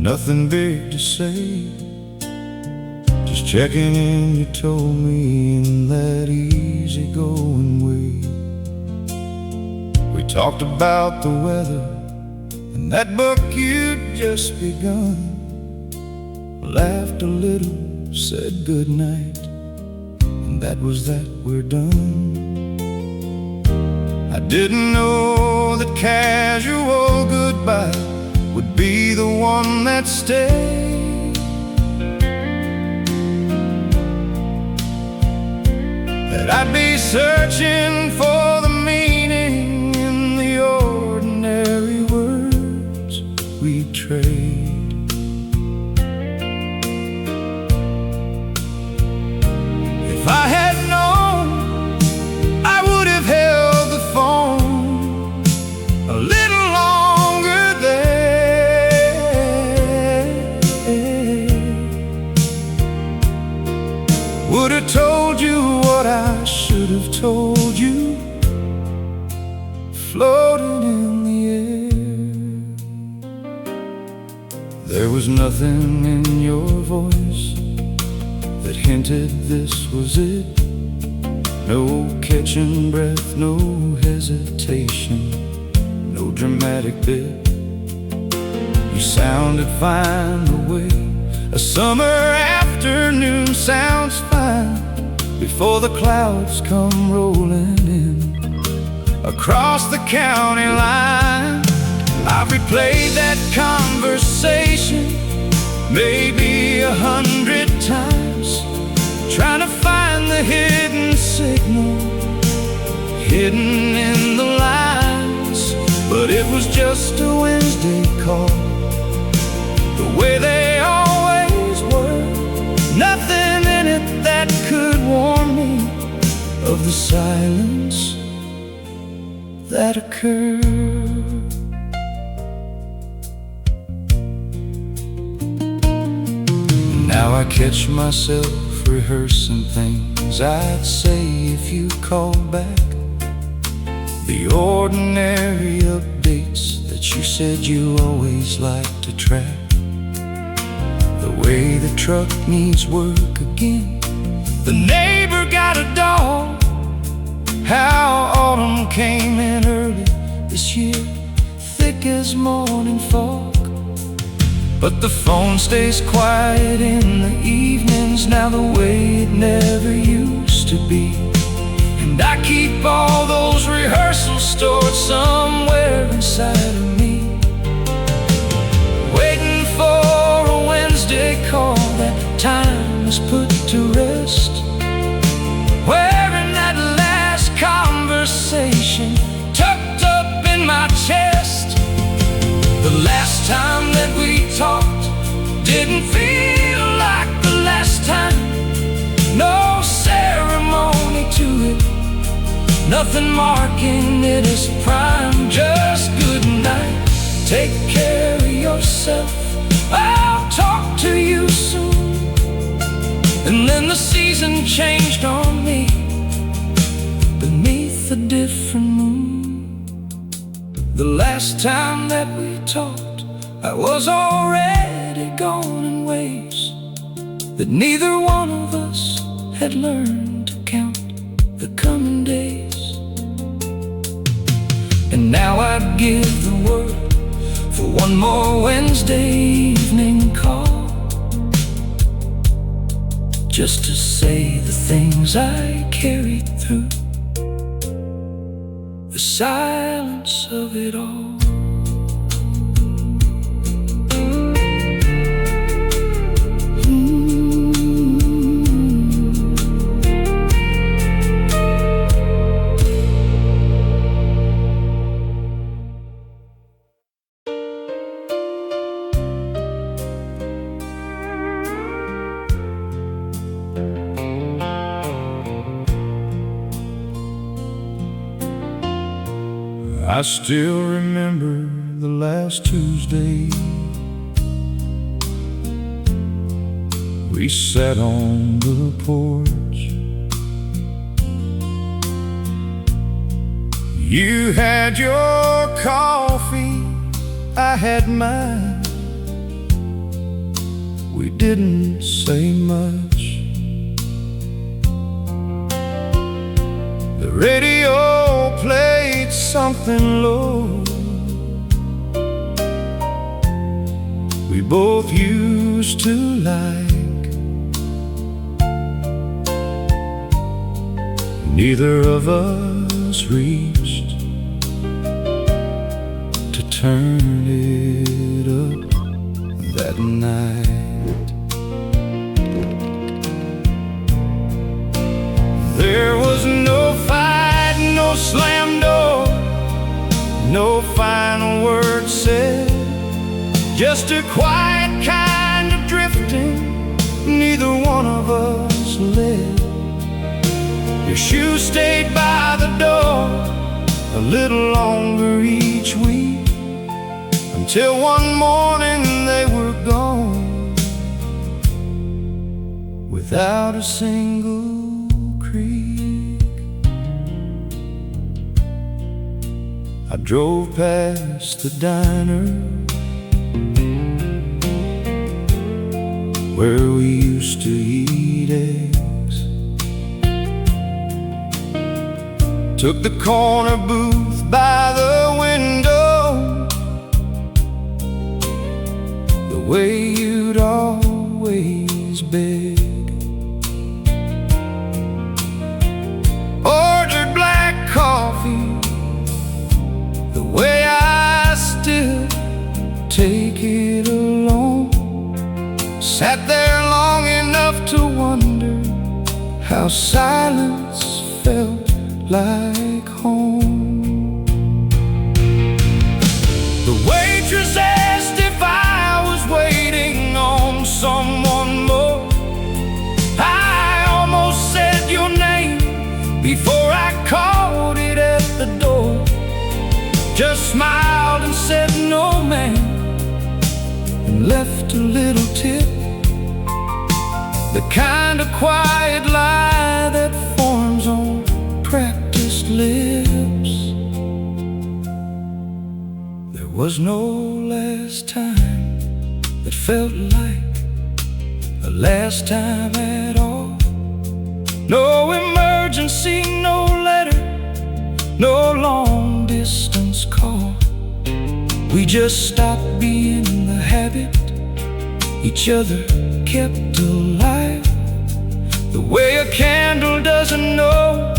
nothing big to say, just checking in, you told me, in that easygoing way. We talked about the weather and that book you'd just begun, laughed a little, said goodnight, and that was that, we're done. I didn't know that casual goodbye would be the one that stayed, that I'd be searching for the meaning in the ordinary words we trade. If I had known, I would have held the phone a little longer there, would have told you what I should have told you, floating in the air. There was nothing in your voice that hinted this was it. No catching breath, no hesitation, no dramatic bit. You sounded fine the way a summer afternoon sounds fine before the clouds come rolling in across the county line. I've replayed that conversation maybe 100 times, trying to find the hidden signal, hidden in the lines. But it was just a Wednesday call, the way they always were. Nothing in it that could warn me of the silence that occurred. Now I catch myself rehearsing things I'd say if you called back, the ordinary updates that you said you always liked to track, the way the truck needs work again, the neighbor got a dog, how autumn came in early this year, thick as morning fog. But the phone stays quiet in the evenings now, the way it never used to be. And I keep all those rehearsals stored somewhere inside of me, waiting for a Wednesday call that time is put to rest, wearing that last conversation tucked up in my chest. The last time that we talked didn't feel like the last time. No ceremony to it, nothing marking it as prime. Just good night, take care of yourself, I'll talk to you soon. And then the season changed on me beneath a different moon. The last time that we talked, I was already gone in ways that neither one of us had learned to count the coming days. And now I'd give the word for one more Wednesday evening call, just to say the things I carried through the silence of it all. I still remember the last Tuesday we sat on the porch. You had your coffee, I had mine, we didn't say much. The radio played something low we both used to like. Neither of us reached to turn it up that night. There was no fight, no slam door, no final word said, just a quiet kind of drifting neither one of us led. Your shoes stayed by the door a little longer each week, until one morning they were gone without a single creak. I drove past the diner where we used to eat eggs, took the corner booth by the window, the way you'd always beg. Ordered black coffee, the way I still take it alone. Sat there long enough to wonder how silence felt like home. The waitress asked if I was waiting on someone more. I almost said your name before I called it at the door. Just smiled and said no ma'am, and left a little tip, the kind of quiet lie that forms on practiced lips. There was no last time that felt like the last time at all. No emergency, no letter, no long distance call. We just stopped being the habit each other kept alive, the way a candle doesn't know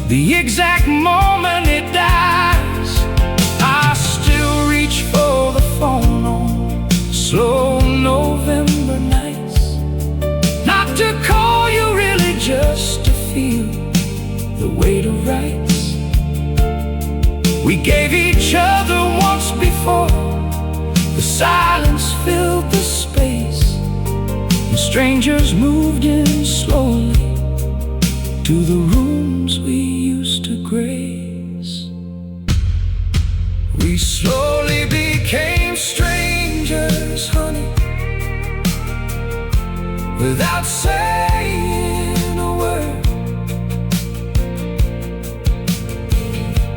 the exact moment it dies. I still reach for the phone on slow November nights, not to call you really, just to feel the weight of rights we gave each other once before. The silence filled the space, and strangers moved in slowly to the rooms we used to grace. We slowly became strangers, honey, without saying a word.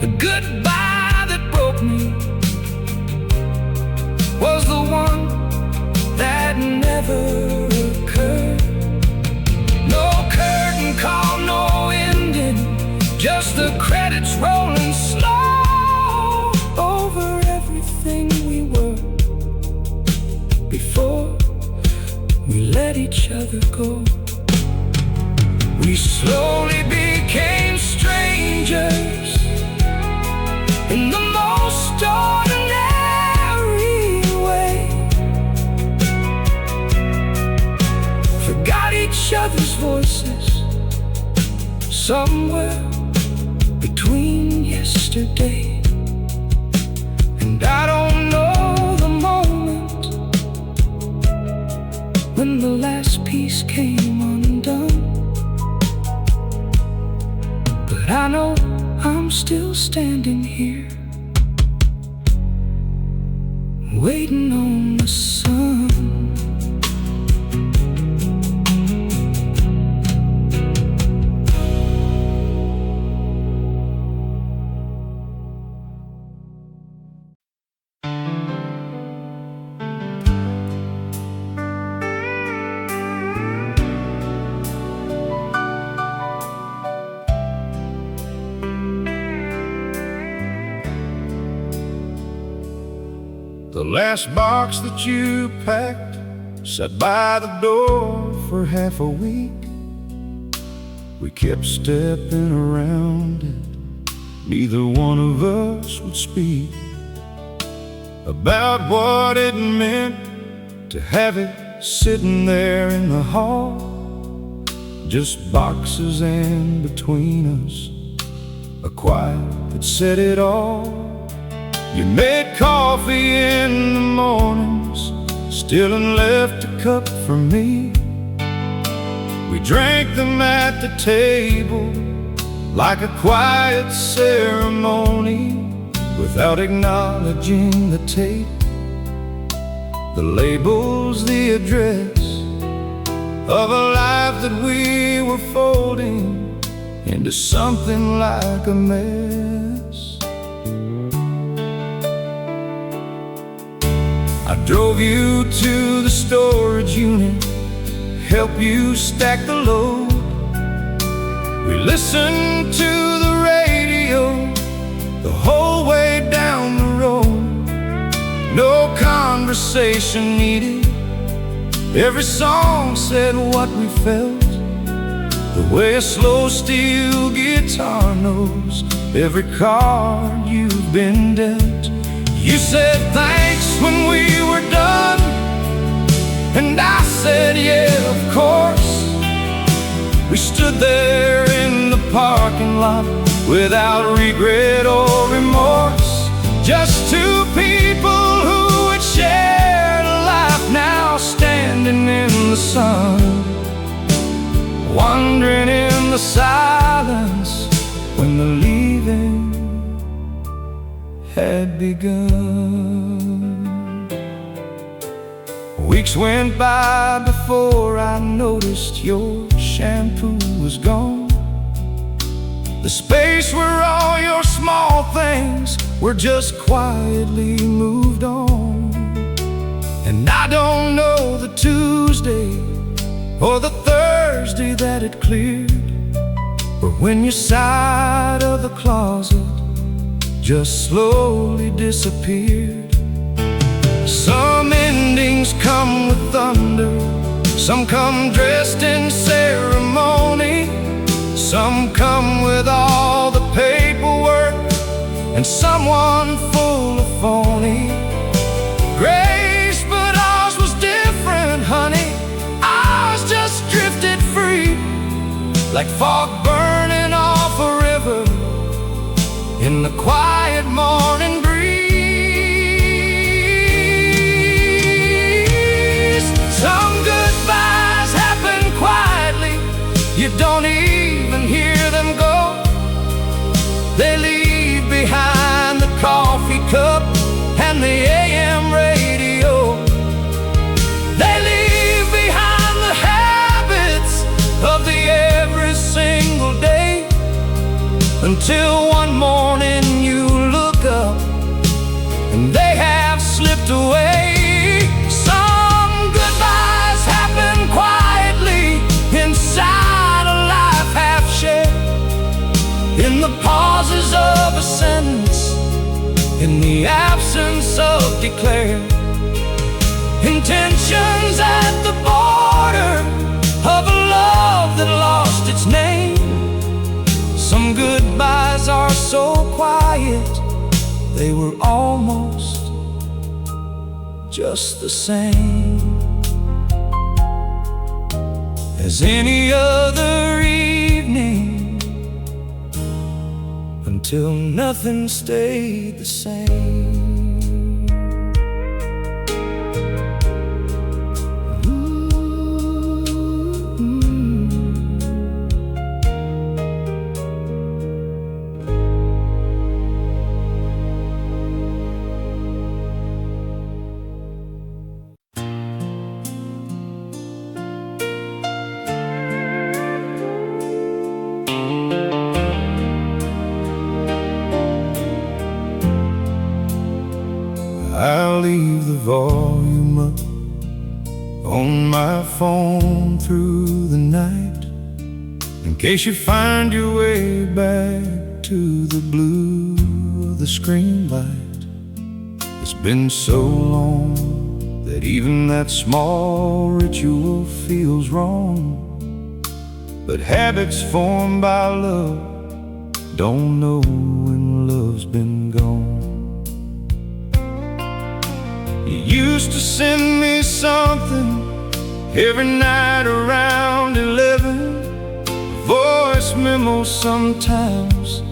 The goodbye that broke me was the one that never occurred. No curtain call, no ending, just the credits rolling slow over everything we were before we let each other go. We slowly became strangers in the most ordinary way. Forgot each other's voices somewhere between yesterday and I don't know the moment when the last piece came undone, but I know I'm still standing here, waiting on the sun. The last box that you packed sat by the door for half a week. We kept stepping around it. Neither one of us would speak about what it meant to have it sitting there in the hall. Just boxes, and between us a quiet that said it all. You made coffee in the mornings, still and left a cup for me. We drank them at the table like a quiet ceremony, without acknowledging the tape, the labels, the address of a life that we were folding into something like a mess. I drove you to the storage unit, help you stack the load. We listened to the radio the whole way down the road. No conversation needed. Every song said what we felt, the way a slow steel guitar knows every card you've been dealt. You said thanks when we were done, and I said yeah, of course. We stood there in the parking lot without regret or remorse, just two people who had shared a life, now standing in the sun, wandering in the silence when the leaving had begun. Weeks went by before I noticed your shampoo was gone. The space where all your small things were just quietly moved on. And I don't know the Tuesday or the Thursday that it cleared, or when your side of the closet just slowly disappeared. Some endings come with thunder, some come dressed in ceremony, some come with all the paperwork and someone full of phony grace. But ours was different, honey. Ours just drifted free, like fog burning off a river in the quiet morning breeze. Some goodbyes happen quietly, you don't even hear them go. They leave behind the coffee cup and the AM radio. They leave behind the habits of the every single day, until one morning you look up and they have slipped away. Some goodbyes happen quietly inside a life half shared, in the pauses of a sentence, in the absence of declared intentions, at the border of a love that lost its name. Some goodbyes are so quiet, they were almost just the same as any other evening, until nothing stayed the same. I'll leave the volume up on my phone through the night, in case you find your way back to the blue of the screen light. This been so long that even that small ritual feels wrong. But habits formed by love don't know when love's been gone. You used to send me something every night around 11, a voice memo sometimes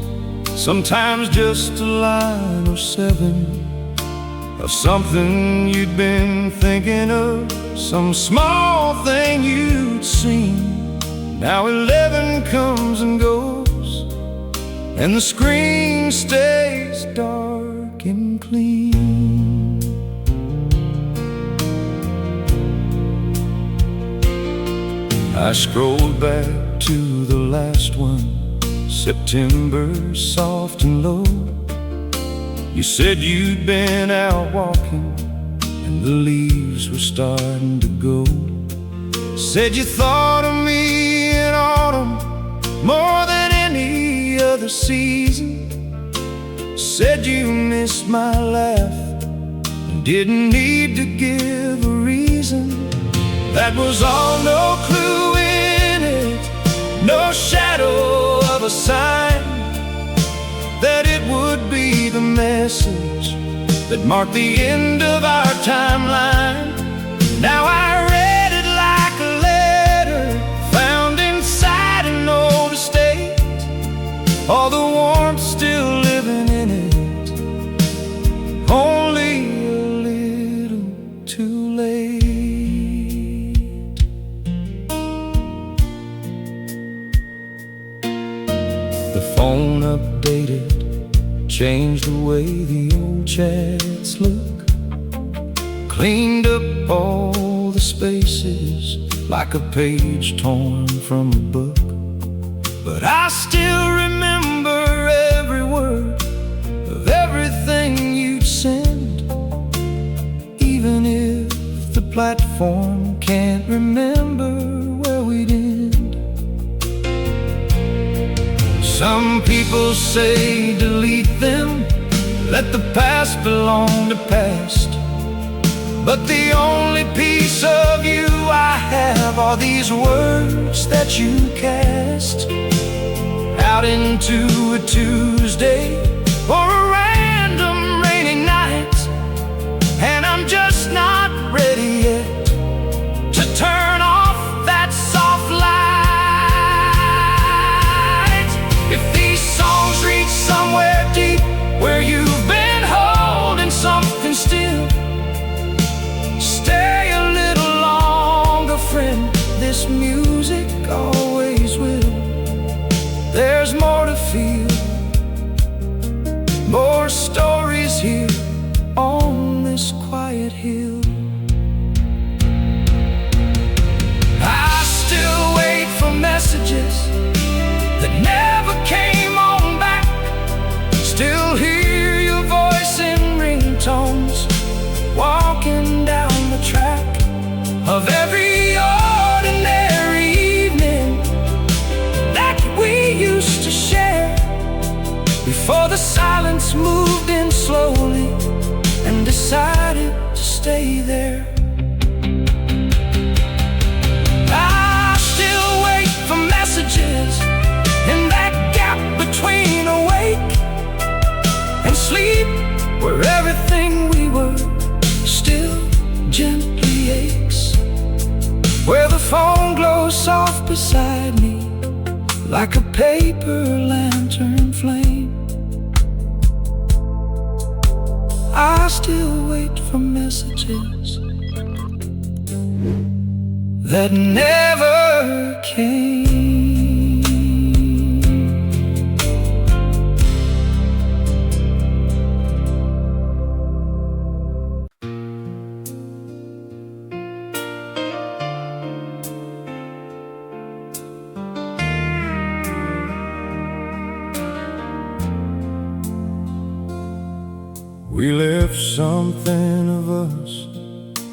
just a line or 7, of something you'd been thinking of, some small thing you'd seen. Now 11 comes and goes, and the screen stays dark and clean. I scrolled back to the last one, September, soft and low. You said you'd been out walking and the leaves were starting to go. Said you thought of me in autumn more than any other season. Said you missed my laugh and didn't need to give a reason. That was all, no clue in it, no shadow of a sign that it would be the message that marked the end of our timeline. Now I read it like a letter found inside an old estate, all the warmth still living in it, only a little too late. The phone updated, changed the way the old chats look, cleaned up all the spaces like a page torn from a book. But I still remember every word of everything you'd send, even if the platform can't remember where we'd end. Some people say delete them, let the past belong to past. But the only piece of you I have are these words that you cast out into a Tuesday or a random rainy night. And I'm just not ready yet to turn off that soft light. If these songs reach somewhere deep where you've been holding something still, stay a little longer, friend, this music always will. There's more to feel, more stories here on this quiet hill. I still wait for messages that never came on back, still hear your voice in ringtones, walking down the track of every ordinary evening that we used to share, before the silence moved in slowly and decided to stay there. I still wait for messages in that gap between awake and sleep, where everything we were still gently aches, where the phone glows soft beside me like a paper lantern flame. I still wait for messages that never came. We left something of us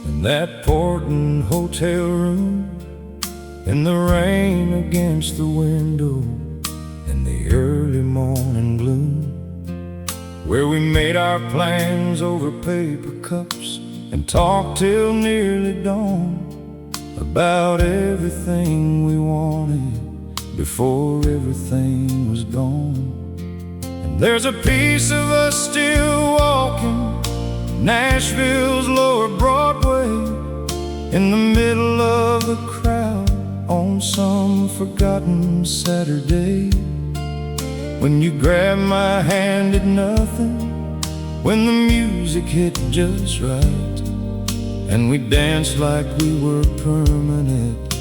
in that Portland hotel room, in the rain against the window, in the early morning gloom. where we made our plans over paper cups and talked till nearly dawn about everything we wanted before everything was gone. And there's a piece of us still walking Nashville's lower Broadway, in the middle of the crowd on some forgotten Saturday. When you grabbed my hand at nothing, when the music hit just right, and we danced like we were permanent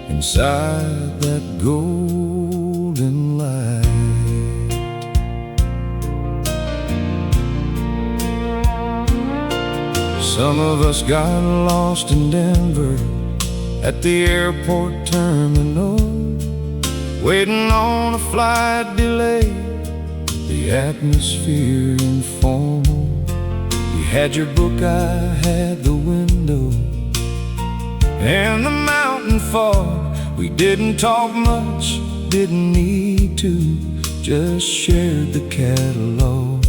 inside that golden light. Some of us got lost in Denver at the airport terminal, waiting on a flight delay, the atmosphere informal. You had your book, I had the window, and the mountain fog. We didn't talk much, didn't need to, just shared the catalog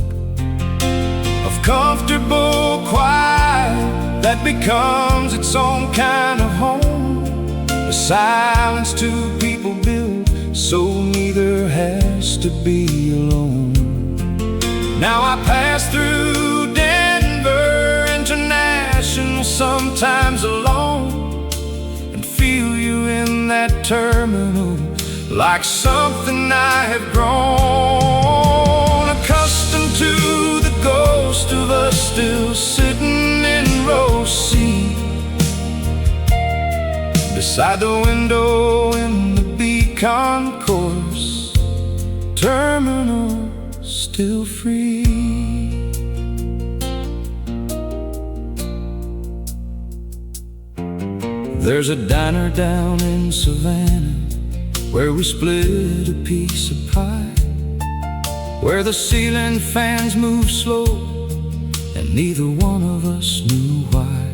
of comfortable quiet that becomes its own kind of home. A silence two people build, so neither has to be alone. Now I pass through Denver International sometimes alone, and feel you in that terminal like something I have grown accustomed to, the ghost of us still sitting in row C beside the window in the concourse terminal, still free. There's a diner down in Savannah where we split a piece of pie, where the ceiling fans move slow and neither one of us knew why.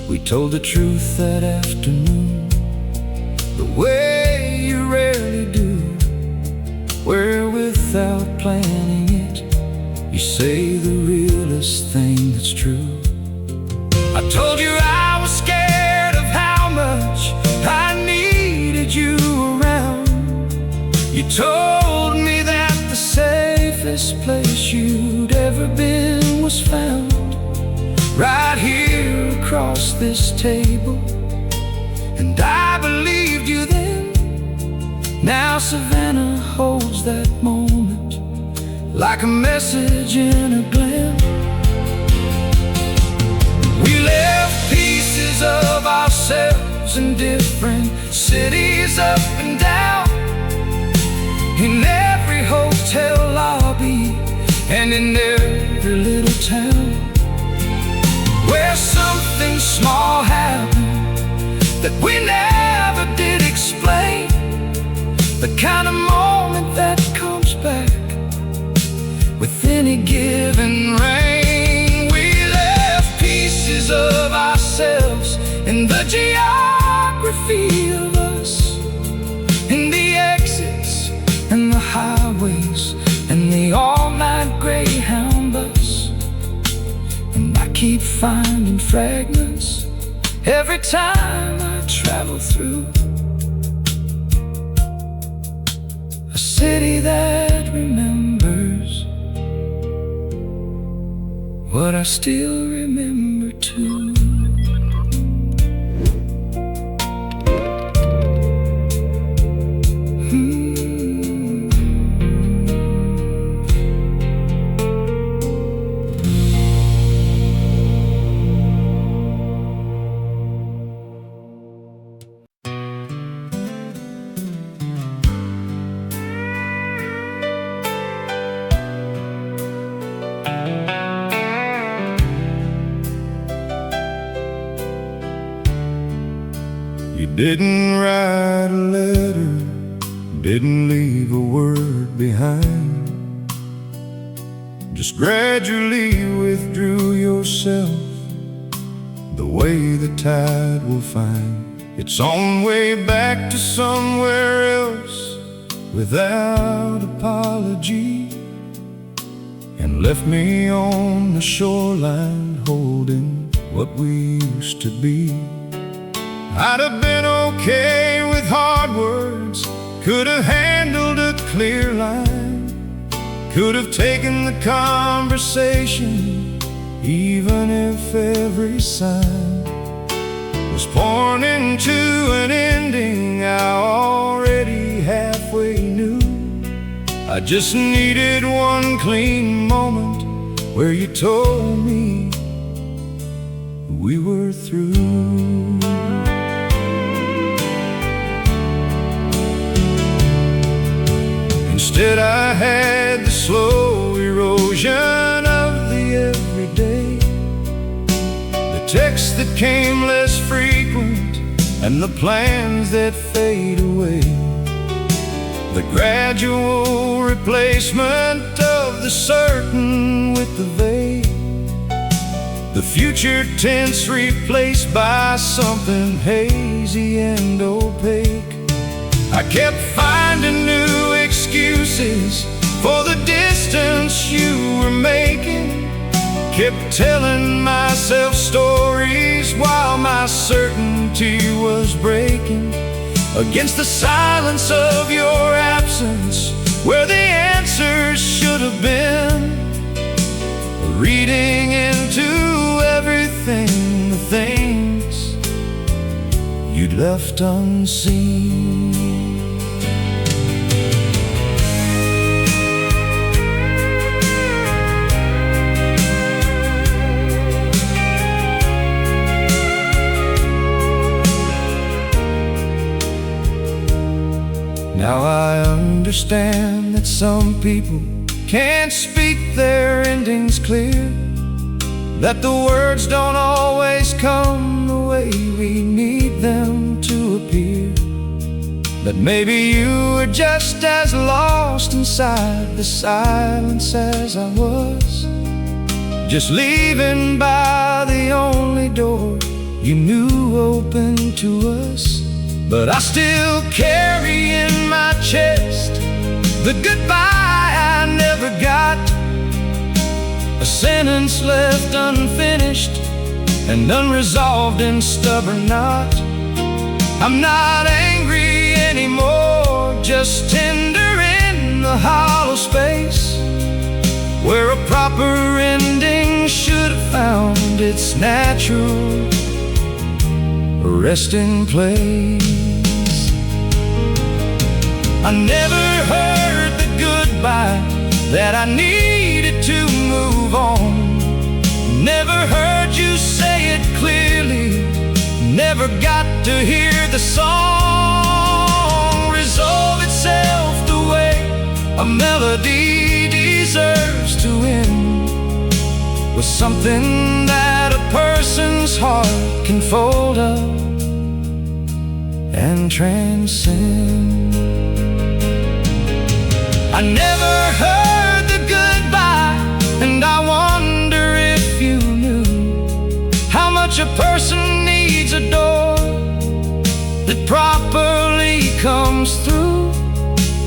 We told the truth that afternoon, the way you rarely do, where without planning it, you say the realest thing that's true. I told you I was scared of how much I needed you around. You told me that the safest place you'd ever been was found right here across this table. And I believed you then. Now Savannah holds that moment like a message in a glen. We left pieces of ourselves in different cities up and down, in every hotel lobby and in every little town, where something small happened that we never did explain, the kind of moment that comes back with any given rain. We left pieces of ourselves in the geography of us, in the exits and the highways and the all-night Greyhound bus. And I keep finding fragments every time I travel through a city that remembers what I still remember too. You didn't write a letter, didn't leave a word behind, just gradually withdrew yourself, the way the tide will find its own way back to somewhere else without apology. and left me on the shoreline holding what we used to be. I'd have been okay with hard words, could have handled a clear line, could have taken the conversation, even if every sign was pointing to an ending I already halfway knew. I just needed one clean moment where you told me we were through. Instead I had the slow erosion of the everyday, the texts that came less frequent, and the plans that fade away, the gradual replacement of the certain with the vague, the future tense replaced by something hazy and opaque. I kept finding new excuses for the distance you were making, kept telling myself stories while my certainty was breaking against the silence of your absence, where the answers should have been, reading into everything, the things you'd left unseen. Now I understand that some people can't speak their endings clear, that the words don't always come the way we need them to appear, that maybe you were just as lost inside the silence as I was, just leaving by the only door you knew open to us. But I still carry in my chest the goodbye I never got, a sentence left unfinished and unresolved in stubborn knot. I'm not angry anymore, just tender in the hollow space where a proper ending should have found its natural resting place. I never heard the goodbye that I needed to move on, never heard you say it clearly, never got to hear the song resolve itself the way a melody deserves to end, with something that a person's heart can fold up and transcend. I never heard the goodbye, and I wonder if you knew how much a person needs a door that properly comes through.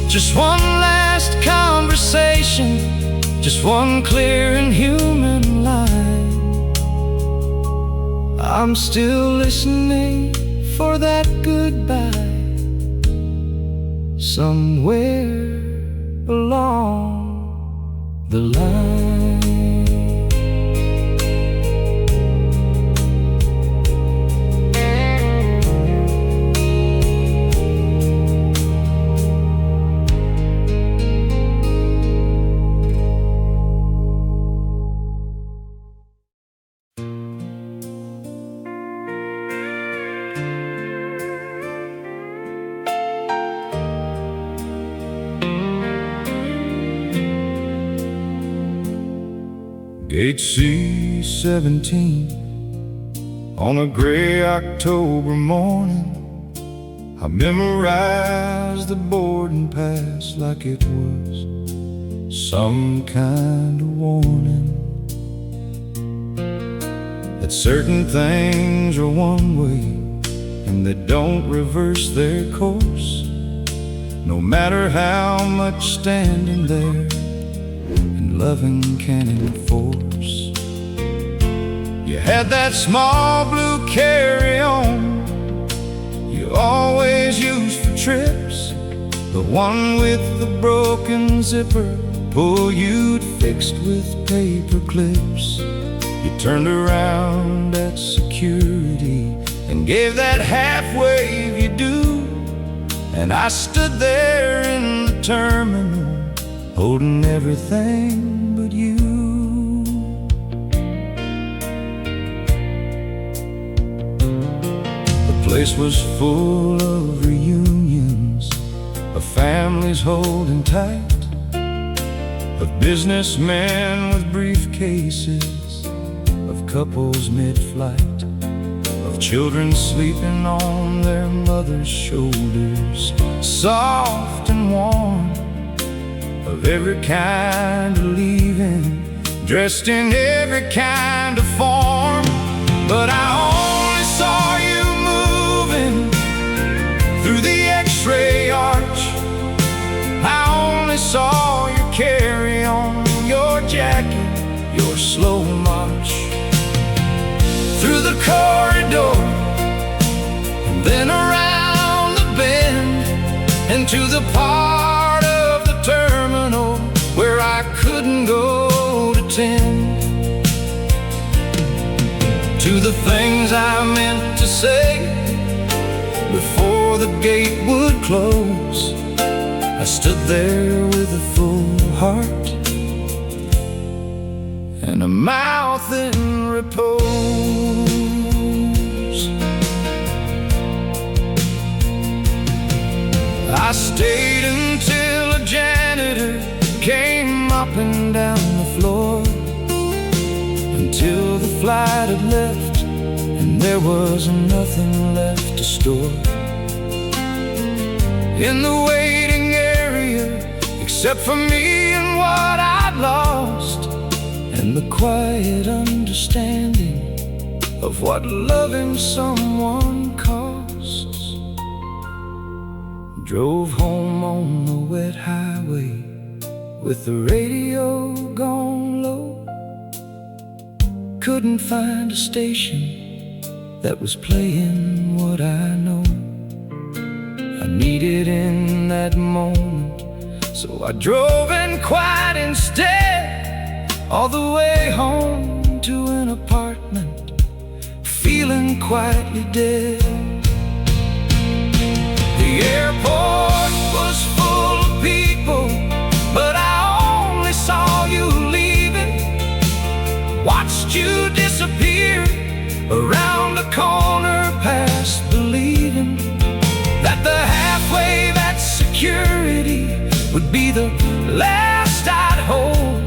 Just one last conversation, just one clear and human line. I'm still listening for that goodbye somewhere along the line. Gate C-17 on a gray October morning, I memorized the boarding pass like it was some kind of warning, that certain things are one way and they don't reverse their course, no matter how much standing there in loving can enforce. You had that small blue carry-on you always used for trips, the one with the broken zipper pull you'd fixed with paper clips. You turned around at security and gave that half wave you do, and I stood there in the terminal holding everything but you. The place was full of reunions, of families holding tight, of businessmen with briefcases, of couples mid-flight, of children sleeping on their mothers' shoulders, soft and warm, of every kind of leaving, dressed in every kind of form. But I only saw you moving through the X-ray arch. I only saw your carry-on, your jacket, your slow march through the corridor, and then around the bend, into the part of the terminal where I couldn't go to tend to the things I meant to say before the gate would close. I stood there with a full heart and a mouth in repose. I stayed until a janitor came up and down the floor, until the flight had left and there was nothing left to store in the waiting area except for me and what I'd lost, and the quiet understanding of what loving someone costs. Drove home on the wet highway with the radio gone low. Couldn't find a station that was playing what I know I needed in that moment, so I drove in quiet instead, all the way home to an apartment, feeling quietly dead. The airport was full of people, but I only saw you leaving, watched you disappear around the corner, past believing that the halfway at security would be the last I'd hold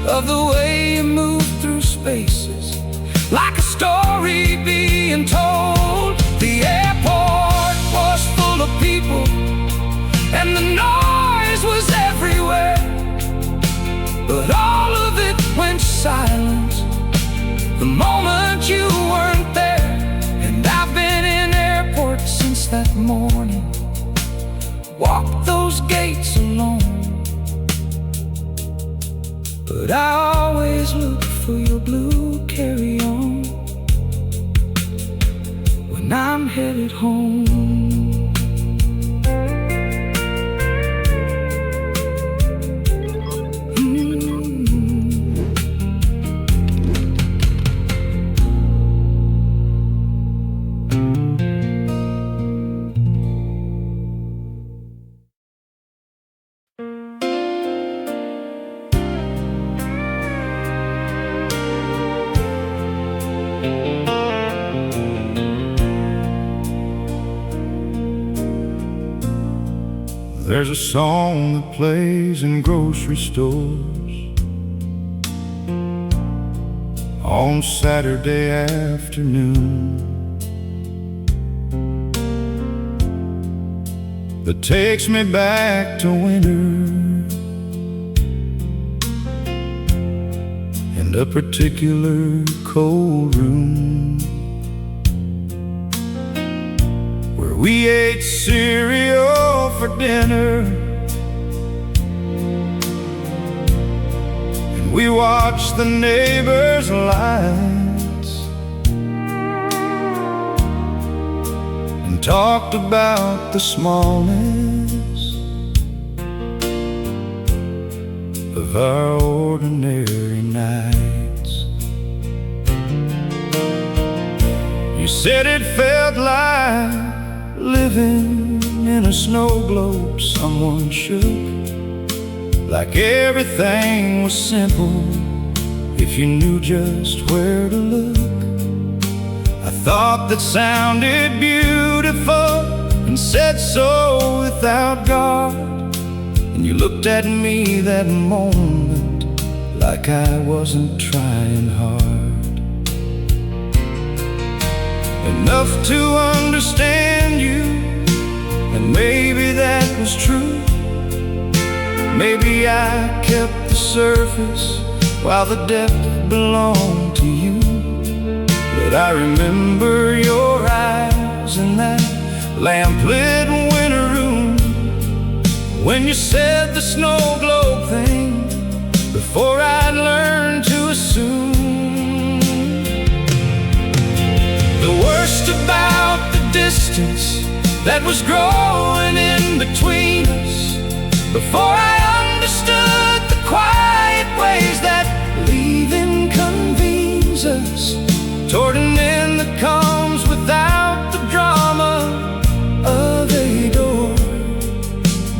of the way you moved through spaces, like a story being told. The airport was full of people and the noise was everywhere, but all of it went silent the moment you weren't there. And I've been in airports since that morning, walked those gates alone, but I always look for your blue carry-on when I'm headed home. There's a song that plays in grocery stores on Saturday afternoon that takes me back to winter and a particular cold room where we ate cereal for dinner We watched the neighbors' lights and talked about the smallness of our ordinary nights. You said it felt like living in a snow globe someone shook, like everything was simple if you knew just where to look. I thought that sounded beautiful and said so without guard, and you looked at me that moment like I wasn't trying hard enough to understand you. And maybe that was true. Maybe I kept the surface while the depth belonged to you. But I remember your eyes in that lamp-lit winter room when you said the snow globe thing before I'd learned to assume. The worst about the distance that was growing in between us, before I understood the quiet ways that leaving convenes us toward an end that comes without the drama of a door.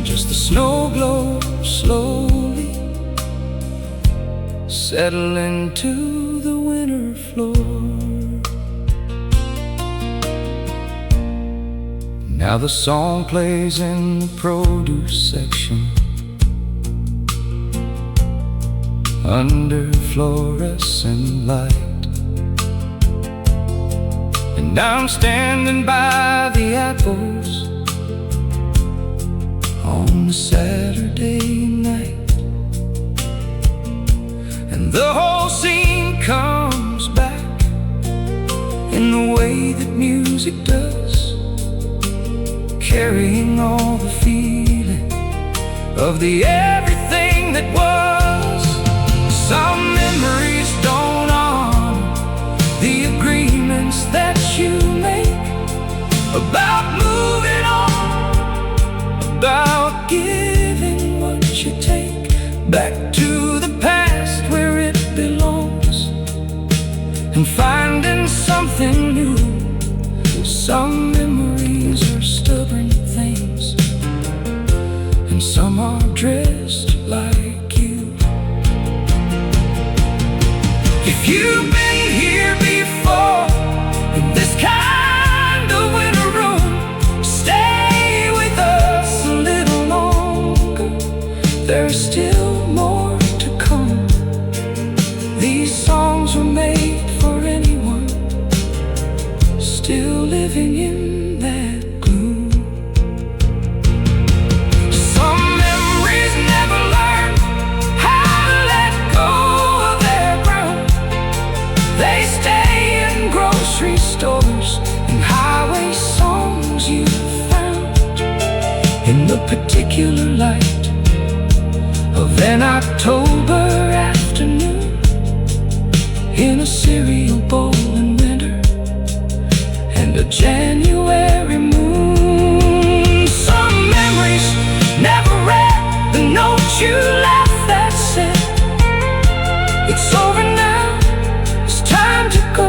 Just the snow globe slowly settling to the winter floor. Now the song plays in the produce section under fluorescent light, and I'm standing by the apples on a Saturday night, and the whole scene comes back in the way that music does, carrying all the feeling of the everything that was. Some memories don't honor the agreements that you make about moving on, about giving what you take back to the past where it belongs, and finding something new. Some memories are stubborn things, and some are dressed like you. If you've been here before in this kind of winter room, stay with us a little longer. There's still more to come. These songs were made for anyone still living in that gloom. Some memories never learn how to let go of their ground. They stay in grocery stores and highway songs you found in the particular light of an October afternoon in a cereal bowl in winter and a January moon. Some memories never read the note you left that said, "It's over now, it's time to go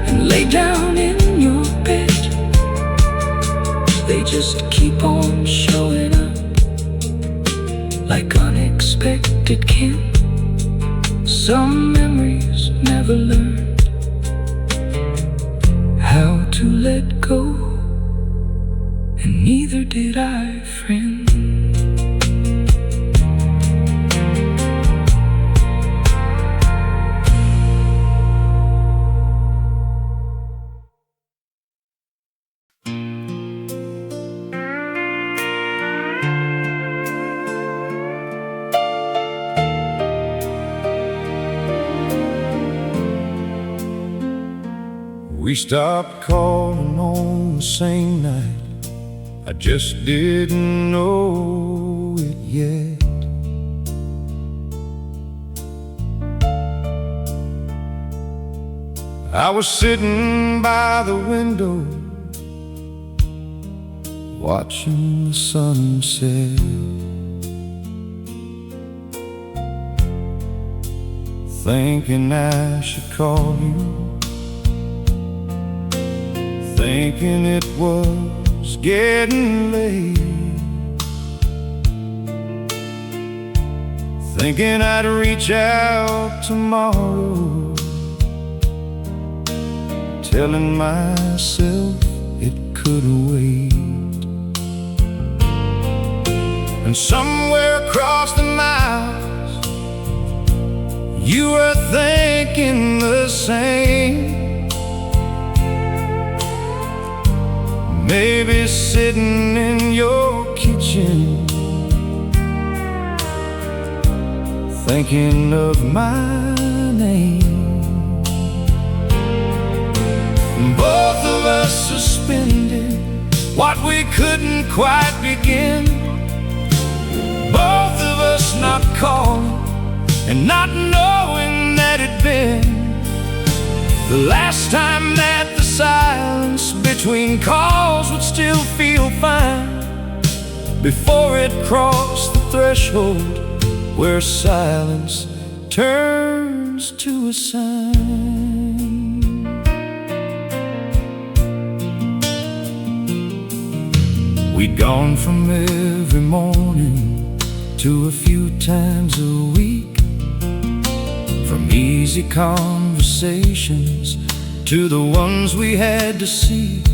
and lay down in your bed." They just keep on showing up like unexpected kin. Some memories never learned how to let go, and neither did I, friend. We stopped calling on the same night. I just didn't know it yet. I was sitting by the window, watching the sunset, thinking I should call you, thinking it was getting late, thinking I'd reach out tomorrow, telling myself it could wait. And somewhere across the miles, you were thinking the same. Maybe sitting in your kitchen, thinking of my name. Both of us suspended what we couldn't quite begin. Both of us not calling and not knowing that it'd been the last time that the silence between calls would still feel fine, before it crossed the threshold where silence turns to a sign. We'd gone from every morning to a few times a week, from easy conversations to the ones we had to seek,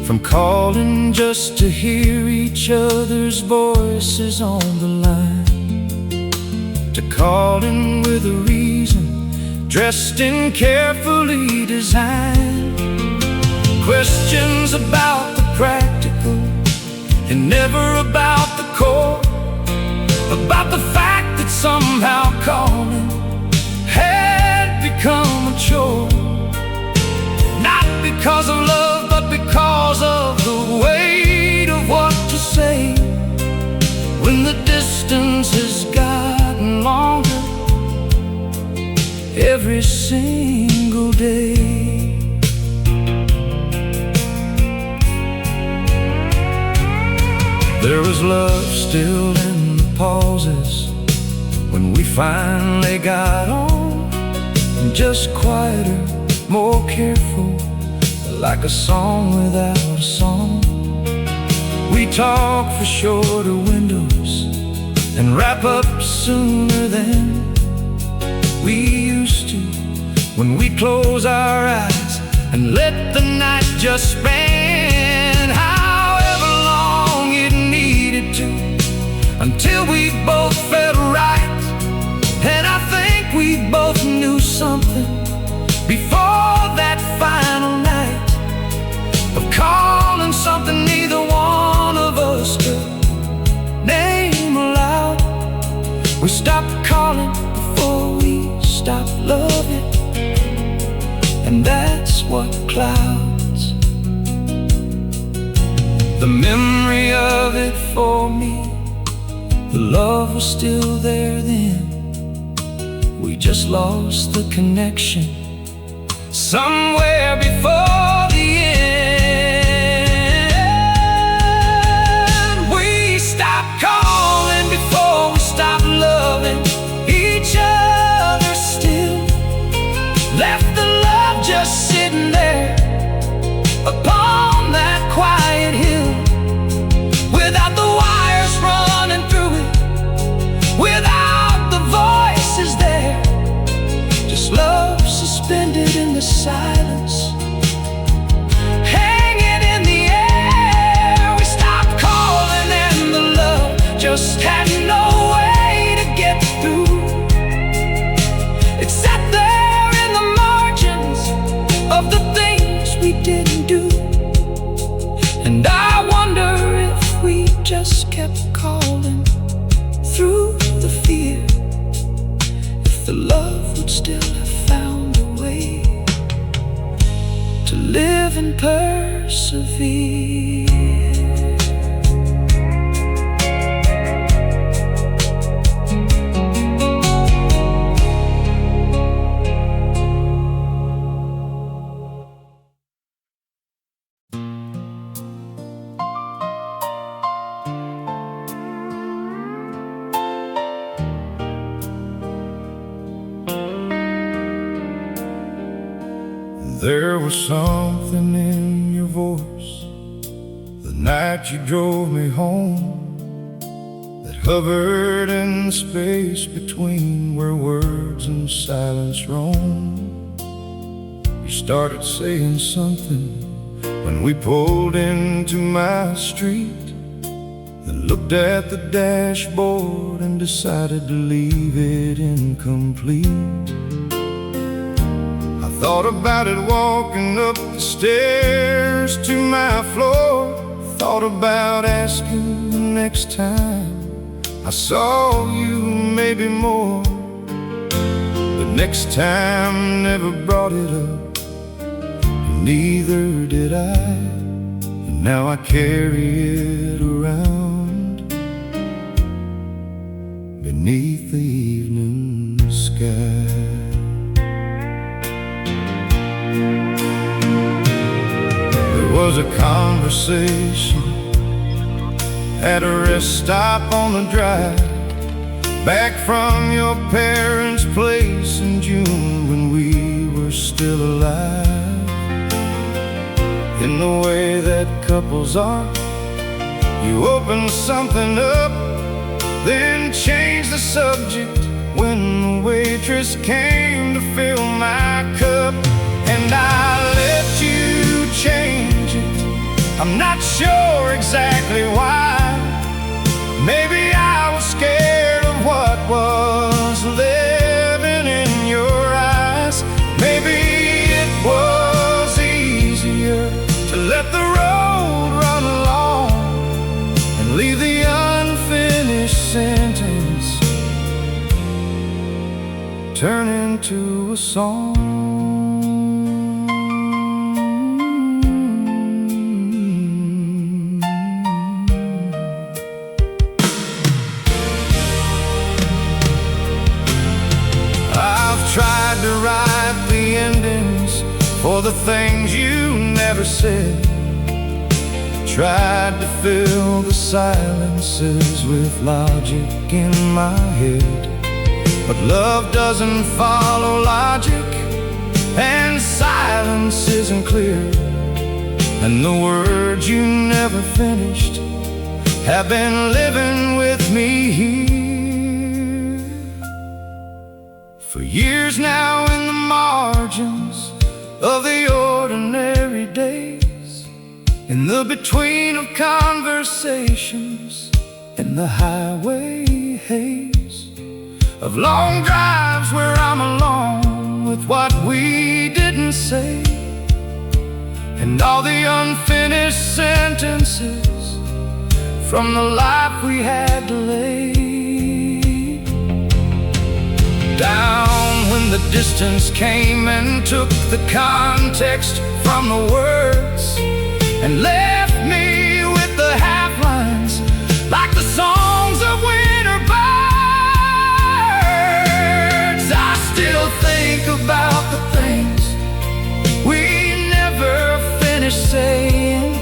from calling just to hear each other's voices on the line, to calling with a reason, dressed in carefully designed questions about the practical and never about the core, about the fact that somehow calling had become a chore. Not because of love, but because of the weight of what to say when the distance has gotten longer every single day. There was love still in the pauses when we finally got on, just quieter, more careful, like a song without a song. We talk for shorter windows and wrap up sooner than we used to, when we close our eyes and let the night just span however long it needed to, until we both felt right. And I think we both knew something before that final night of calling something neither one of us could name aloud. We stopped calling before we stopped loving, and that's what clouds the memory of it for me. The love was still there then, we just lost the connection somewhere before the end. We stopped calling before we stopped loving each other still, left the love just sitting there upon that quiet hill, without the wires running through it, without the voices there, just love suspended in the silence, hanging in the air. We stopped calling and the love just had no way to get through. It sat there in the margins of the things we didn't do, and I wonder if we just kept calling through the fear, if the love would still have found a way to live and persevere. There was something in your voice the night you drove me home that hovered in the space between where words and silence roam. You started saying something when we pulled into my street, then looked at the dashboard and decided to leave it incomplete. I thought about it walking up the stairs to my floor, thought about asking the next time I saw you, maybe more. The next time never brought it up, and neither did I. And now I carry it around beneath the evening sky. There was a conversation at a rest stop on the drive back from your parents' place in June when we were still alive. In the way that couples are, you opened something up, then changed the subject when the waitress came to fill my cup. And I let you change it, I'm not sure exactly why. Maybe I was scared of what was living in your eyes. Maybe it was easier to let the road run along and leave the unfinished sentence turn into a song. Tried to write the endings for the things you never said, tried to fill the silences with logic in my head. But love doesn't follow logic, and silence isn't clear, and the words you never finished have been living with me here for years now. In the margins of the ordinary days, in the between of conversations, in the highway haze of long drives where I'm alone with what we didn't say, and all the unfinished sentences from the life we had to lay down. When the distance came and took the context from the words and left me with the half lines like the songs of winter birds. I still think about the things we never finished saying,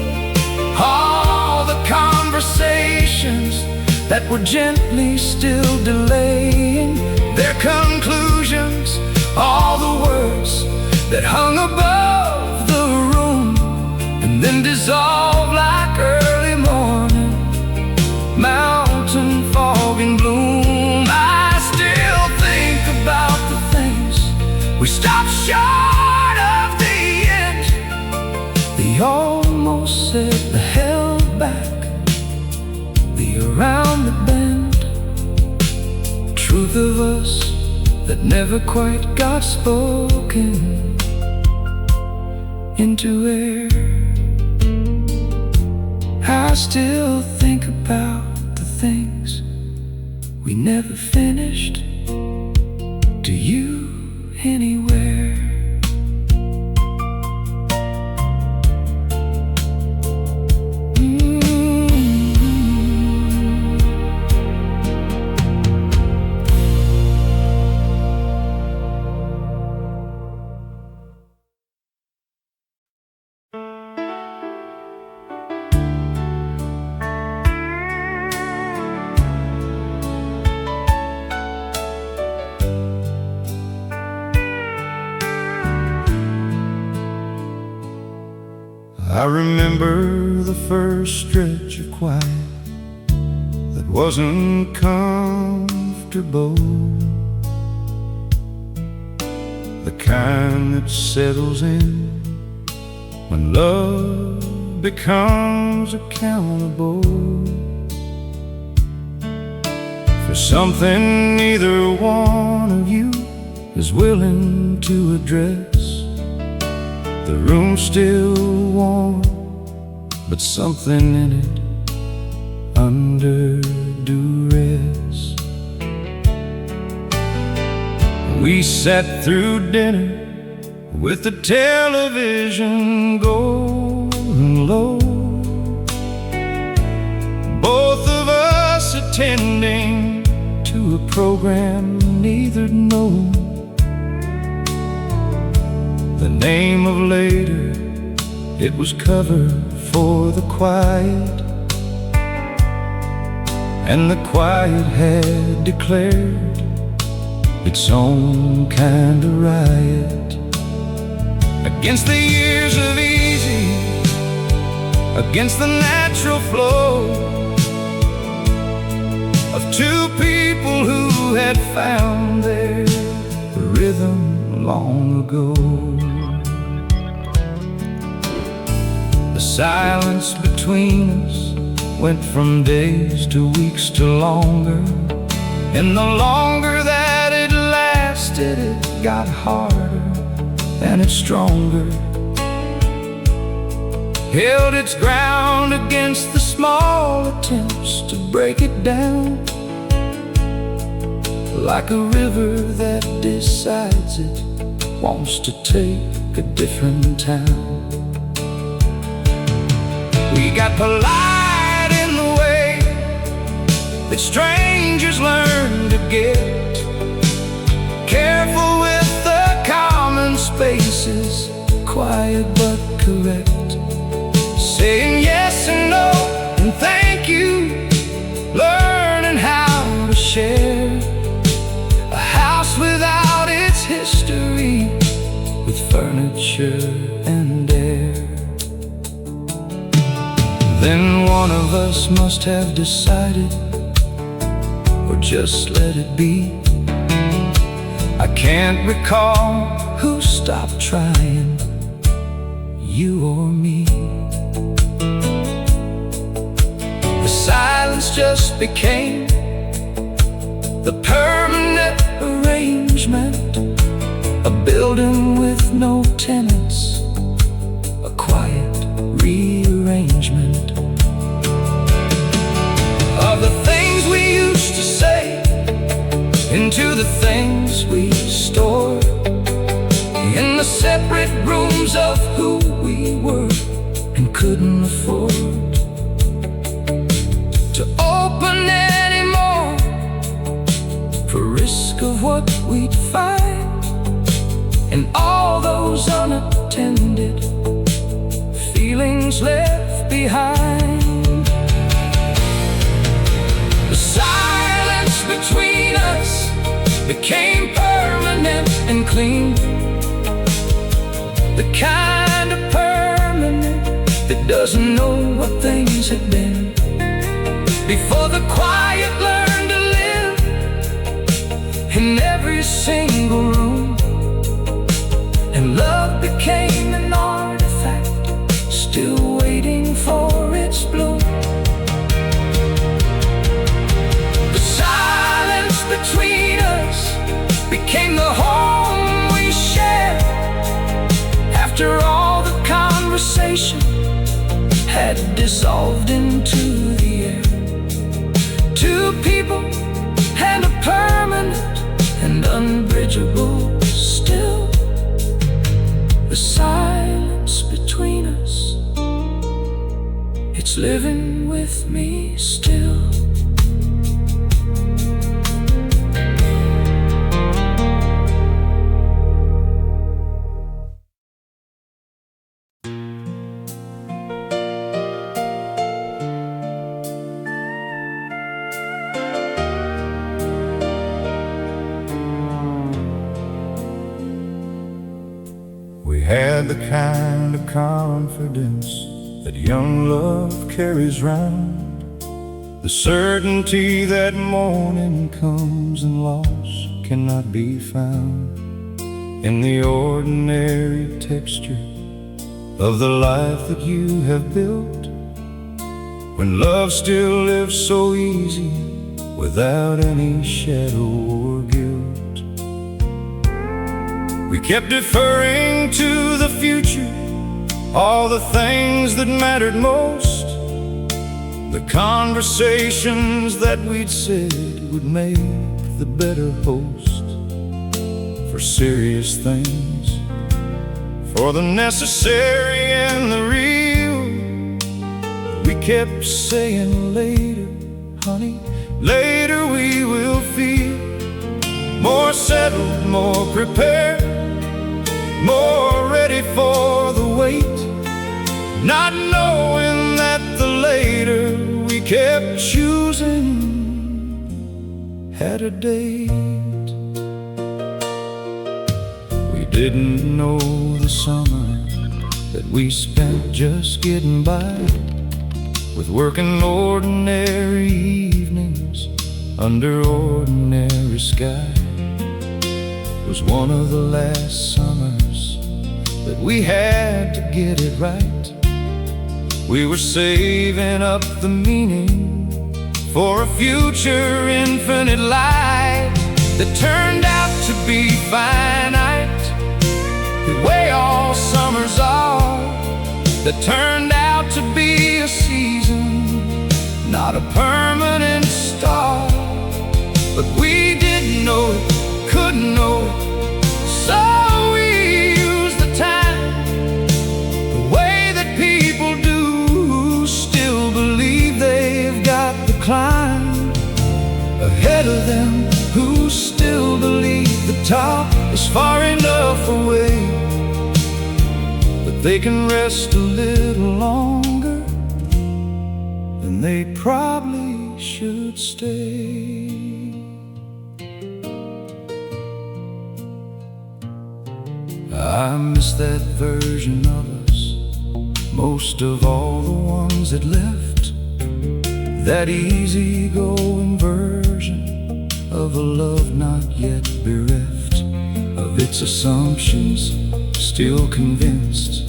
all the conversations that were gently still delaying their conclusions, all the words that hung above the room and then dissolved like early morning mountain fog in bloom. I still think about the things we stopped short of the end, the almost said, the held back, the around the bend, truth of us that never quite got spoken into air. I still think about the things we never finished. Do you anywhere? I remember the first stretch of quiet that wasn't comfortable, the kind that settles in when love becomes accountable for something neither one of you is willing to address. The room's still warm, but something in it under duress. We sat through dinner with the television going low, both of us attending to a program neither'd known the name of. Later it was cover for the quiet, and the quiet had declared its own kind of riot against the years of easy, against the natural flow of two people who had found their rhythm long ago. The silence between us went from days to weeks to longer, and the longer that it lasted, it got harder and it's stronger, held its ground against the small attempts to break it down, like a river that decides it wants to take a different town. We got polite in the way that strangers learn to get, careful with the common spaces, quiet but correct, saying yes and no and thank you, learning how to share a house without its history, with furniture and air. Then one of us must have decided, or just let it be. I can't recall who stopped trying, you or me. The silence just became the permanent arrangement, a building with no tenants, a quiet rearrangement of the things we used to say into the things we store in the separate rooms of who we were and couldn't afford to open anymore, for risk of what we'd find, and all those unattended feelings left behind. The silence between us became permanent and clean, the kind of permanent that doesn't know what things have been, before the quiet learned to live in every single room, and love became an artifact still waiting for its bloom. The silence between us became the home we shared, after all the conversation had dissolved into the air. Two people and a permanent and unbridgeable still, the silence between us, it's living with me still. the kind of confidence that young love carries round, the certainty that morning comes and loss cannot be found in the ordinary texture of the life that you have built, when love still lives so easy without any shadow or guilt. We kept deferring to the future, all the things that mattered most, the conversations that we'd said would make the better host. For serious things, for the necessary and the real, we kept saying later, honey, later we will feel more settled, more prepared, more ready for the wait, not knowing that the later we kept choosing had a date. We didn't know the summer that we spent just getting by, with working ordinary evenings under ordinary sky. It was one of the last summers that we had to get it right. We were saving up the meaning for a future infinite light that turned out to be finite, the way all summers are, that turned out to be a season, not a permanent star. But we didn't know it, couldn't know it, so we used the time the way that people do who still believe they've got the climb ahead of them, who still believe the top is far enough away that they can rest a little longer than they probably should stay. I miss that version of us, most of all the ones that left, that easygoing version of a love not yet bereft of its assumptions, still convinced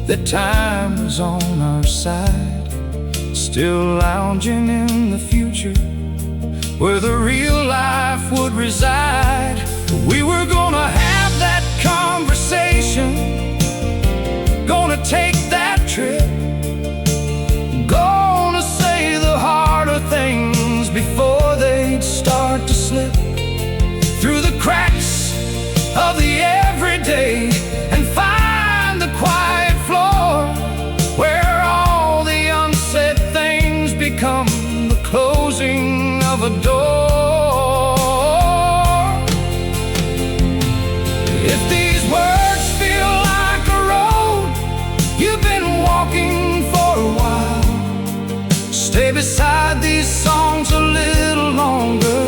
that time was on our side, still lounging in the future where the real life would reside. We were gonna have that conversation, gonna take that trip, gonna say the harder things before they'd start to slip through the cracks of the everyday and find the quiet floor where all the unsaid things become the closing of a door. If these words feel like a road you've been walking for a while, stay beside these songs a little longer.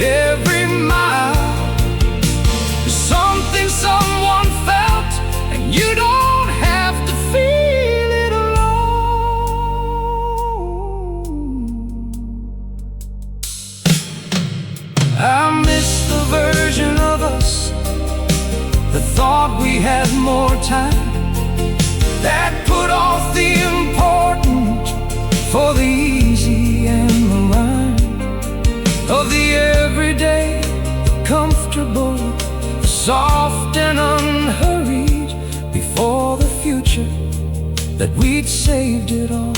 Every mile is something someone felt, and you don't have to feel it alone. I miss the version of us that thought we had more time, that put off the important for the easy and the rhyme, of the everyday, the comfortable, the soft and unhurried, before the future that we'd saved it all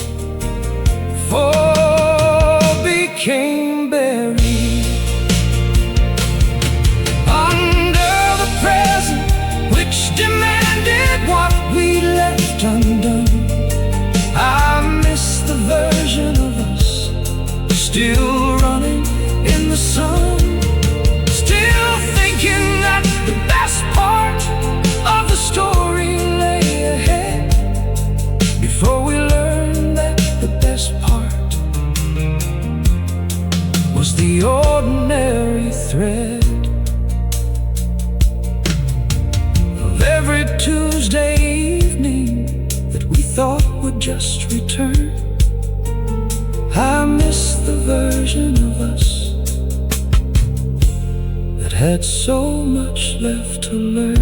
for became buried under the present, which demanded what we left undone. I miss the version of us still running in the sun, still thinking that the best part of the story lay ahead, before we learned that the best part just return. I miss the version of us that had so much left to learn.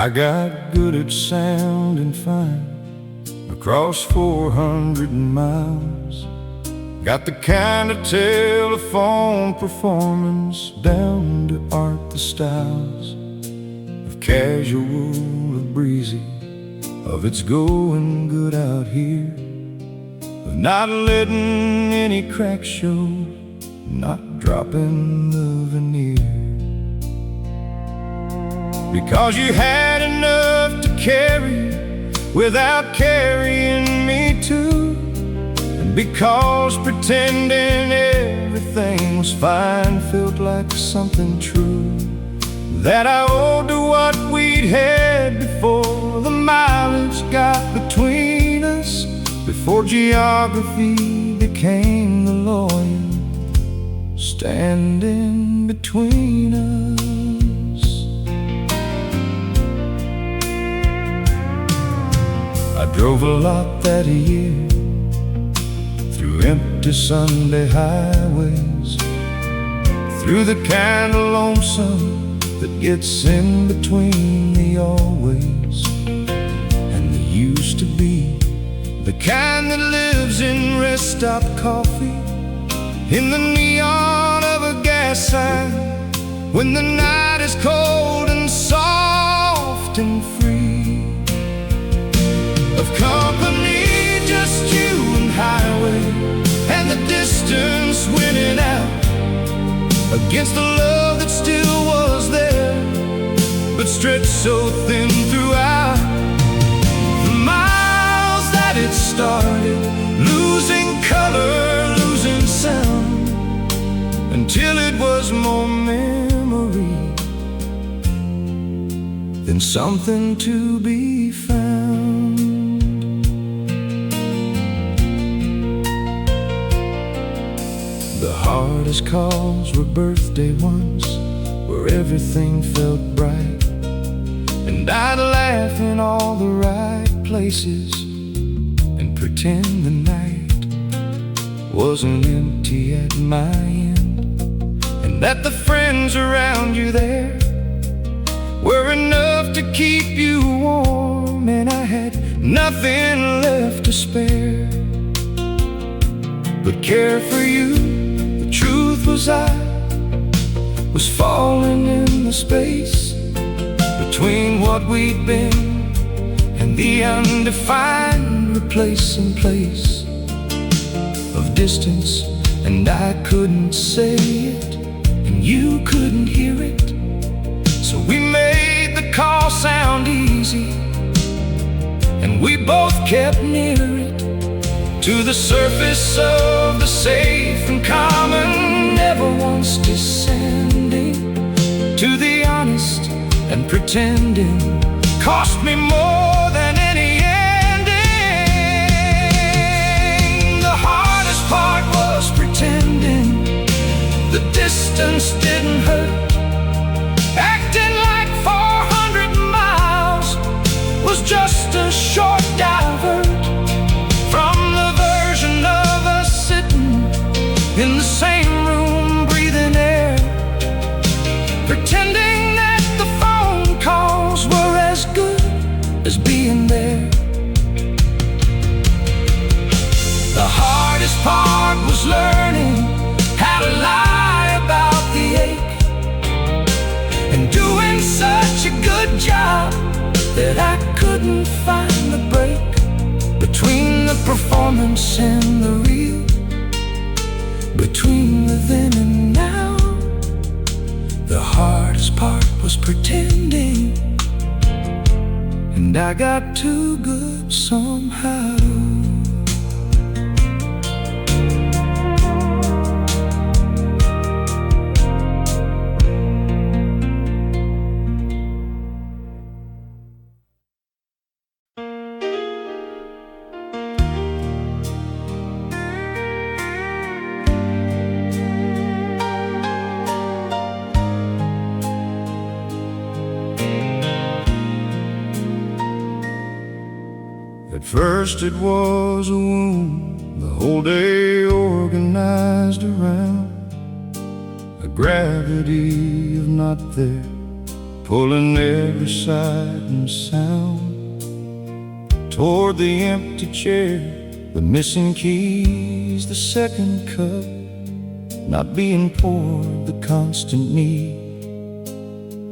I got good at sounding fine across 400 miles. Got the kind of telephone performance down to art the styles of casual, of breezy, of it's going good out here, of not letting any cracks show, not dropping the veneer. Because you had enough to carry without carrying me too, and because pretending everything was fine felt like something true that I owed to what we'd had before the mileage got between us, before geography became the lawyer standing between us. I drove a lot that year through empty Sunday highways, through the kind of lonesome that gets in between the always and the used to be, the kind that lives in rest stop coffee, in the neon of a gas sign, when the night is cold and soft and free. Of company, just you and highway, and the distance winning out against the love that still was there, but stretched so thin throughout. The miles that it started, losing color, losing sound, until it was more memory than something to be found. The hardest calls were birthday ones, where everything felt bright, and I'd laugh in all the right places and pretend the night wasn't empty at my end, and that the friends around you there were enough to keep you warm, and I had nothing left to spare but care for you. Truth was I was falling in the space between what we'd been and the undefined replacing place of distance, and I couldn't say it and you couldn't hear it, so we made the call sound easy and we both kept near it, to the surface of the safe and common, never once descending to the honest and pretending cost me more than any ending. The hardest part was pretending the distance didn't hurt, acting like 400 miles was just a short divert from the version of us sitting in the same room, breathing air, pretending that the phone calls were as good as being there. The hardest part was learning how to lie about the ache, and doing such a good job that I couldn't find the break between the performance and the real, between the then and now. The hardest part was pretending, and I got too good somehow. At first it was a wound the whole day organized around a gravity of not there, pulling every sight and sound toward the empty chair, the missing keys, the second cup not being poured, the constant need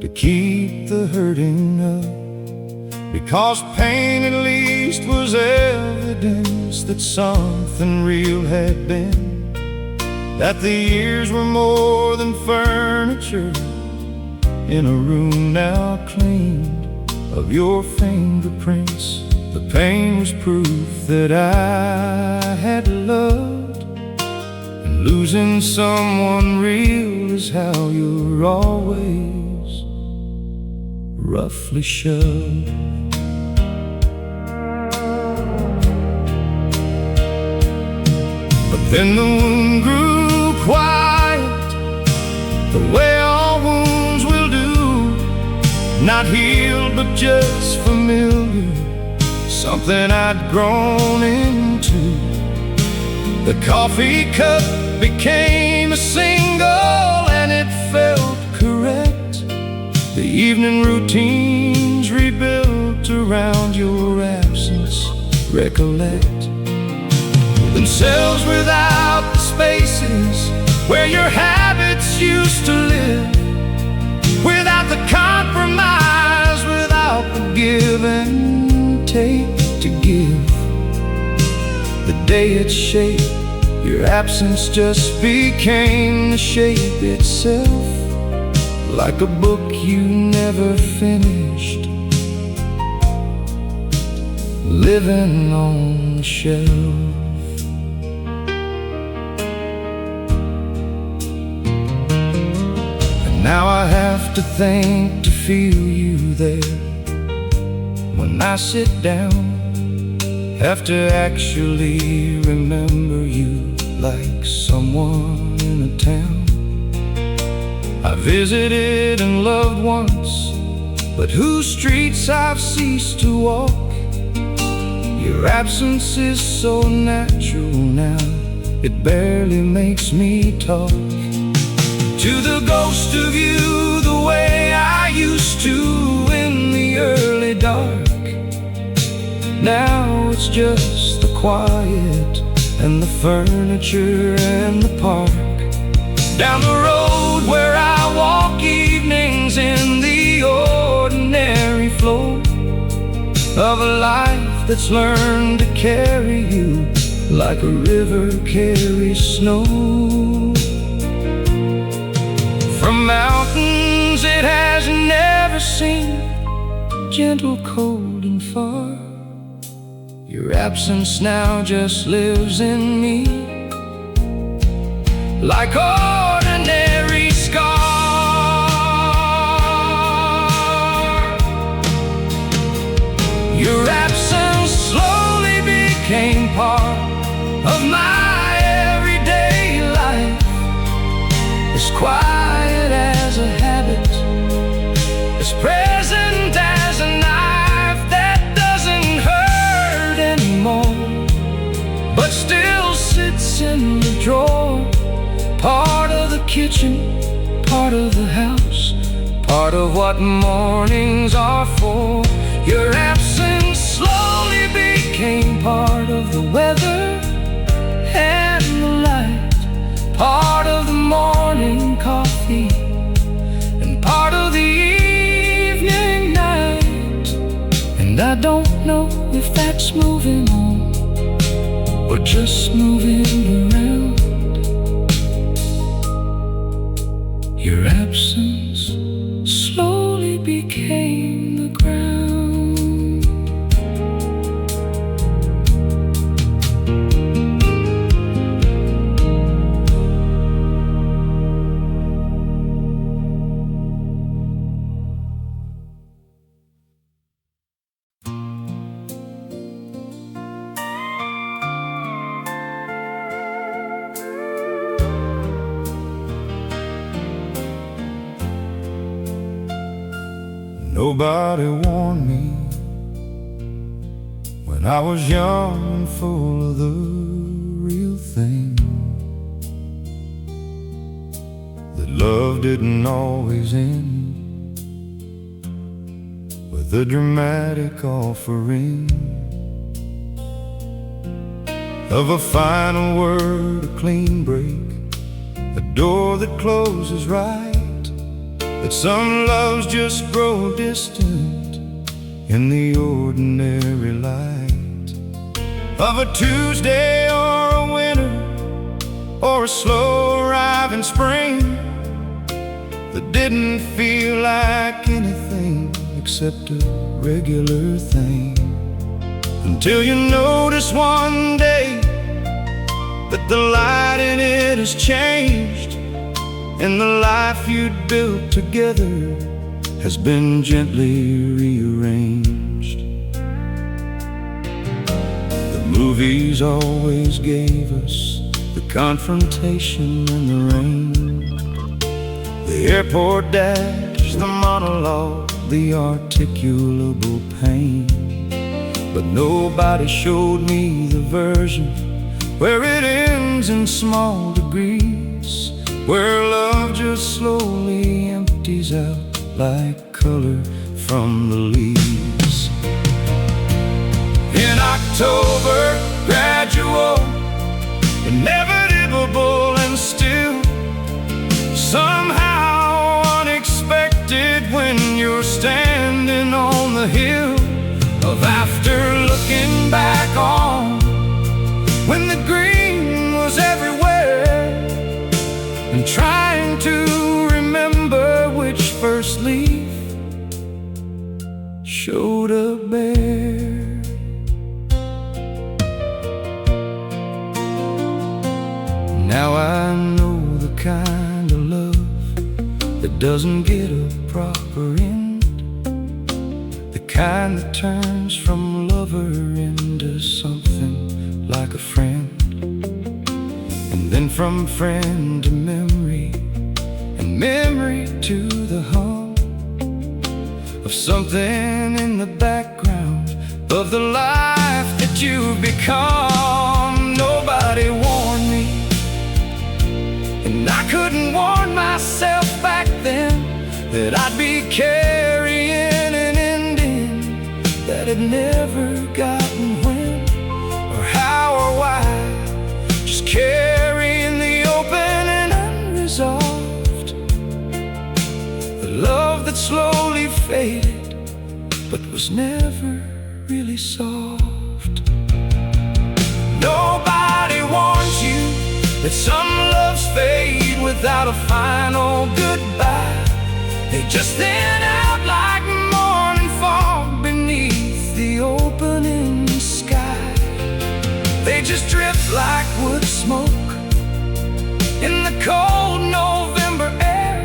to keep the hurting up. Because pain at least was evidence that something real had been, that the years were more than furniture in a room now cleaned of your fingerprints. The pain was proof that I had loved, and losing someone real is how you're always roughly shoved. But then the wound grew quiet, the way all wounds will do, not healed but just familiar, something I'd grown into. The coffee cup became a single and it felt correct. The evening routines rebuilt around your absence recollect themselves without the spaces where your habits used to live, without the compromise, without the give and take to give. The day it shaped, your absence just became the shape itself, like a book you never finished, living on the shelf. And now I have to think to feel you there. When I sit down, have to actually remember you like someone in a town I visited and loved once, but whose streets I've ceased to walk. Your absence is so natural now, it barely makes me talk to the ghost of you the way I used to in the early dark. Now it's just the quiet and the furniture and the park, down the road where I walk evenings in the ordinary flow of a life that's learned to carry you like a river carries snow. From mountains it has never seen, gentle, cold and far. Your absence now just lives in me like ordinary scar. Your absence slowly became part of my everyday life, as quiet as a habit, as present as a knife that doesn't hurt anymore, but still sits in the drawer. Part of the kitchen, part of the house, part of what mornings are for. Your absence slowly became part of the weather and the light, part of the morning coffee and part of the evening night. And I don't know if that's moving on or just moving around. Your absence slowly became the ground. Nobody warned me when when I was young and full of the real thing, that love didn't always end with a dramatic offering of a final word, a clean break, a door that closes right, that some loves just grow distant in the ordinary light of a Tuesday or a winter or a slow arriving spring that didn't feel like anything except a regular thing, until you notice one day that the light in it has changed, and the life you'd built together has been gently rearranged. The movies always gave us the confrontation and the rain, the airport dash, the monologue, the articulable pain. But nobody showed me the version where it ends in small degrees, where love just slowly empties out like color from the leaves. In October, gradual, inevitable, and still somehow unexpected when you're standing on the hill of after, looking back on when the green was everywhere, and trying to remember which first leaf showed up bare. Now I know the kind of love that doesn't get a proper end, the kind that turns from lover into something like a friend, and then from friend to memory, and memory to the hum of something in the background of the life that you've become. Nobody warned me, and I couldn't warn myself back then, that I'd be carrying an ending that had never gotten when or how or why, just carrying the open and unresolved, the love that slowly faded but was never really solved. Nobody warns you that some loves fade without a final goodbye. They just thin out like morning fog beneath the opening sky. They just drift like wood smoke in the cold November air,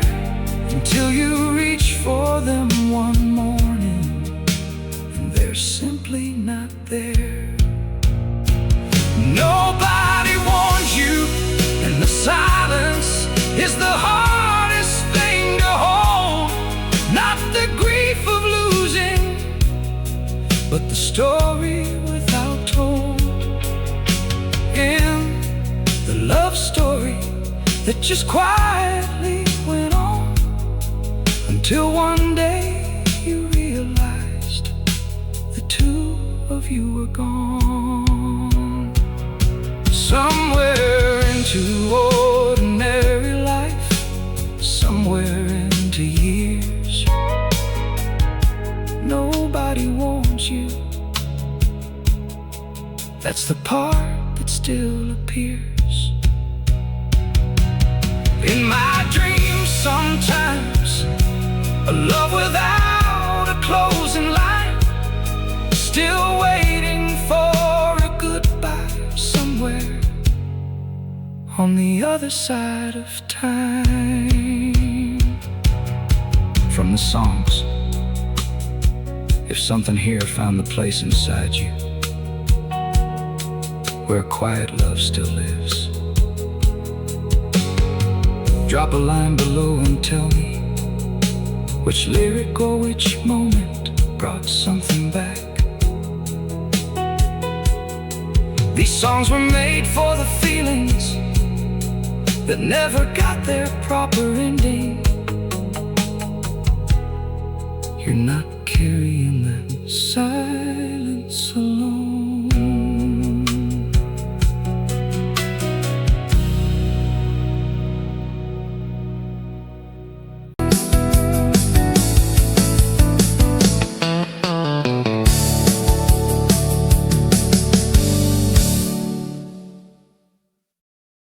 until you reach for them one morning and they're simply not there. Nobody warns you, and the silence is the hardest thing to hold. Not the grief of losing, but the story without told. In the love story that just quietly went on, until one day you realized the two of you were gone. Somewhere into ordinary life, somewhere into years. Nobody warns you, that's the part that still appears. In my dreams sometimes, a love without a closing line, still waiting for a goodbye somewhere on the other side of time. From the songs, if something here found the place inside you where quiet love still lives, drop a line below and tell me which lyric or which moment brought something back. songs were made for the feelings that never got their proper ending. You're not carrying that inside.